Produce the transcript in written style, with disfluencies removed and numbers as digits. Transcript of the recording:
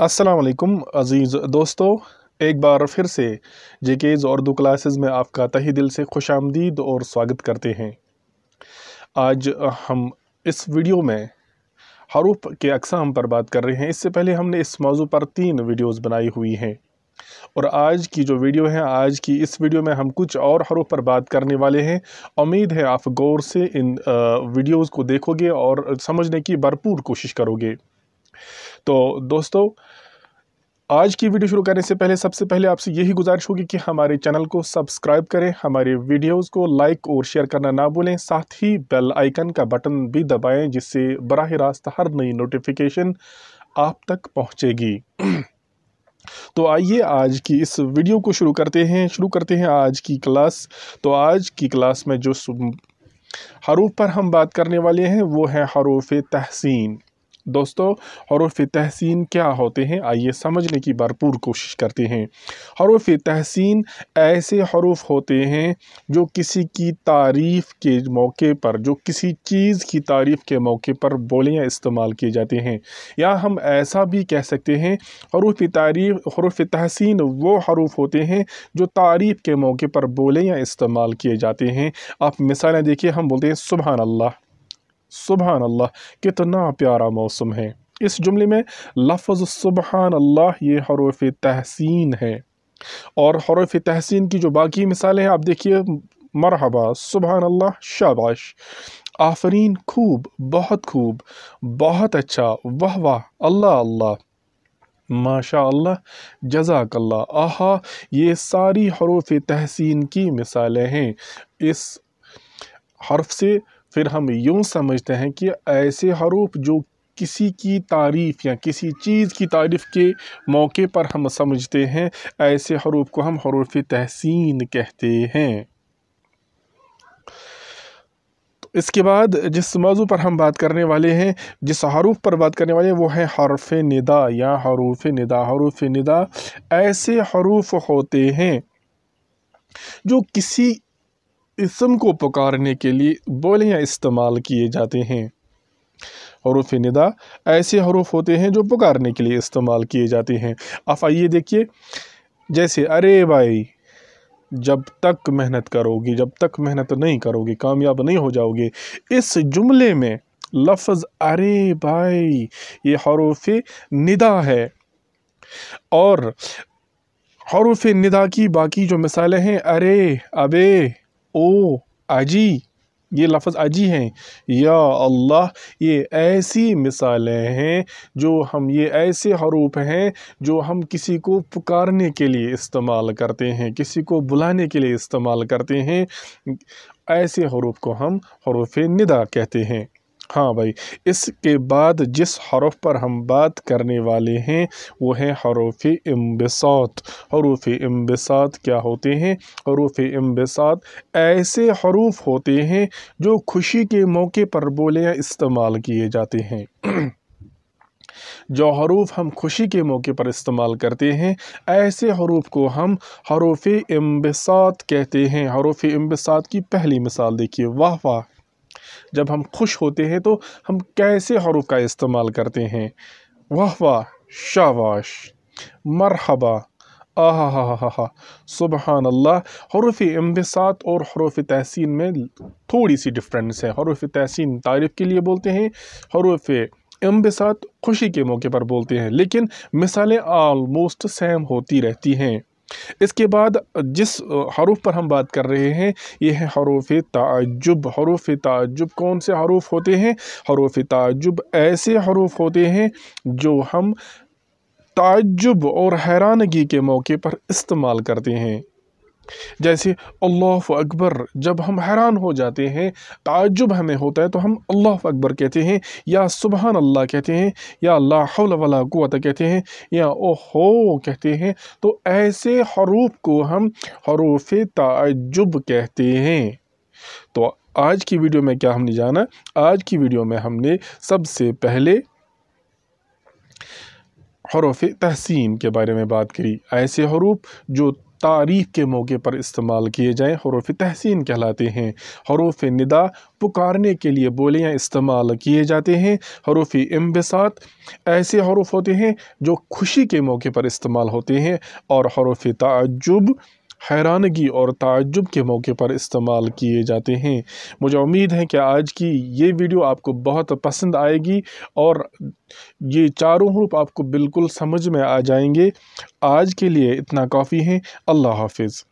अस्सलाम वालेकुम अज़ीज़ दोस्तों, एक बार फिर से जेकेज़ उर्दू क्लासेस में आपका तहे दिल से खुशामदीद और स्वागत करते हैं। आज हम इस वीडियो में हरूफ के अक़साम पर बात कर रहे हैं। इससे पहले हमने इस मौजू पर 3 वीडियोस बनाई हुई हैं और आज की जो वीडियो है, आज की इस वीडियो में हम कुछ और हरूफ पर बात करने वाले हैं। उम्मीद है आप गौर से इन वीडियोस को देखोगे और समझने की भरपूर कोशिश करोगे। तो दोस्तों, आज की वीडियो शुरू करने से पहले सबसे पहले आपसे यही गुजारिश होगी कि हमारे चैनल को सब्सक्राइब करें, हमारे वीडियोस को लाइक और शेयर करना ना भूलें, साथ ही बेल आइकन का बटन भी दबाएं जिससे बराह रास्त हर नई नोटिफिकेशन आप तक पहुंचेगी। तो आइए आज की इस वीडियो को शुरू करते हैं आज की क्लास। तो आज की क्लास में जो हरूफ पर हम बात करने वाले हैं वो है हरूफ तहसीन। दोस्तों, हरूफ तहसीन क्या होते हैं, आइए समझने की भरपूर कोशिश करते हैं। हरूफ तहसीन ऐसे हरूफ होते हैं जो किसी की तारीफ़ के मौके पर, जो किसी चीज़ की तारीफ़ के मौके पर बोले या इस्तेमाल किए जाते हैं। या हम ऐसा भी कह सकते हैं हरूफ तहसीन वो हरूफ होते हैं जो तारीफ़ के मौके पर बोले या इस्तेमाल किए जाते हैं। आप मिसालें देखिए, हम बोलते हैं सुबहान अल्लाह, सुबहान अल्लाह, कितना प्यारा मौसम है। इस जुमले में लफ्ज़ सुबहान अल्लाह ये हरूफ तहसीन है। और हरूफ तहसीन की जो बाकी मिसालें हैं आप देखिए, मरहबा, सुबहान अल्लाह, शाबाश, आफरीन, खूब, बहुत अच्छा, वाह वाह, अल्लाह अल्लाह, माशा अल्लाह, जज़ाक अल्लाह, आहा, ये सारी हरूफ तहसीन की मिसालें हैं। इस हर्फ से फिर हम यूँ समझते हैं कि ऐसे हरूफ जो किसी की तारीफ़ या किसी चीज़ की तारीफ़ के मौके पर हम समझते हैं, ऐसे हरूफ को हम हरूफ तहसीन कहते हैं। तो इसके बाद जिस मौजू पर हम बात करने वाले हैं, जिस हरूफ पर बात करने वाले हैं वो है हर्फ निदा या हरूफ निदा। हरूफ निदा ऐसे हरूफ होते हैं जो किसी इसम को पुकारने के लिए बोले या इस्तेमाल किए जाते हैं। हरूफ निदा ऐसे हरूफ होते हैं जो पुकारने के लिए इस्तेमाल किए जाते हैं। आप आइए देखिए, जैसे अरे भाई, जब तक मेहनत करोगी, जब तक मेहनत नहीं करोगे कामयाब नहीं हो जाओगे। इस जुमले में लफ्ज़ अरे भाई ये हरूफ निदा है। और हरूफ निदा की बाकी जो मिसालें हैं, अरे, अबे, ओ, अजी, ये लफ्ज़ अजी हैं, या अल्लाह, ये ऐसी मिसालें हैं ये ऐसे हरूफ हैं जो हम किसी को पुकारने के लिए इस्तेमाल करते हैं, किसी को बुलाने के लिए इस्तेमाल करते हैं। ऐसे हरूफ को हम हरूफ निदा कहते हैं। हाँ भाई, इसके बाद जिस हरफ पर हम बात करने वाले हैं वो है हरूफ इंबिसात। हरूफ इंबिसात क्या होते हैं? हरूफ इंबिसात ऐसे हरूफ होते हैं जो खुशी के मौके पर बोले या इस्तेमाल किए जाते हैं। जो हरूफ हम खुशी के मौके पर इस्तेमाल करते हैं, ऐसे हरूफ को हम हरूफ इंबिसात कहते हैं। हरूफ इंबिसात की पहली मिसाल देखिए, वाह वाह, जब हम खुश होते हैं तो हम कैसे हरूफ का इस्तेमाल करते हैं? वाह वाह, शाबाश, मरहबा, आहा हा हा हा, सुबहान अल्लाह। हरूफ इंबिसात और हरूफ तहसीन में थोड़ी सी डिफरेंस है। हरूफ तहसीन तारीफ़ के लिए बोलते हैं, हरूफ इंबिसात खुशी के मौके पर बोलते हैं, लेकिन मिसालें ऑलमोस्ट सेम होती रहती हैं। इसके बाद जिस हरूफ पर हम बात कर रहे हैं ये है हरूफ ताज्जुब। हरूफ ताज्जुब कौन से हरूफ होते हैं? हरूफ ताज्जुब ऐसे हरूफ होते हैं जो हम ताज्जुब और हैरानगी के मौके पर इस्तेमाल करते हैं। जैसे अल्लाह अकबर, जब हम हैरान हो जाते हैं, ताज्जुब हमें होता है तो हम अल्लाह अकबर कहते हैं, या सुबहान अल्लाह कहते हैं, या ला हौला वला कुव्वत कहते हैं, या ओहो कहते हैं। तो ऐसे हरूफ को हम हरूफ ताज्जुब कहते हैं। तो आज की वीडियो में क्या हमने जाना? आज की वीडियो में हमने सबसे पहले हरूफ तहसीन के बारे में बात करी। ऐसे हरूफ जो तारीफ़ के मौके पर इस्तेमाल किए जाएँ हरूफ तहसीन कहलाते हैं। हरूफ निदा पुकारने के लिए बोलियाँ इस्तेमाल किए जाते हैं। हरूफ इंबिसात ऐसे हरूफ होते हैं जो खुशी के मौके पर इस्तेमाल होते हैं। और हरूफ ताज्जुब हैरानगी और ताज्जुब के मौके पर इस्तेमाल किए जाते हैं। मुझे उम्मीद है कि आज की ये वीडियो आपको बहुत पसंद आएगी और ये चारों हरूफ आपको बिल्कुल समझ में आ जाएंगे। आज के लिए इतना काफ़ी है। अल्लाह हाफिज़।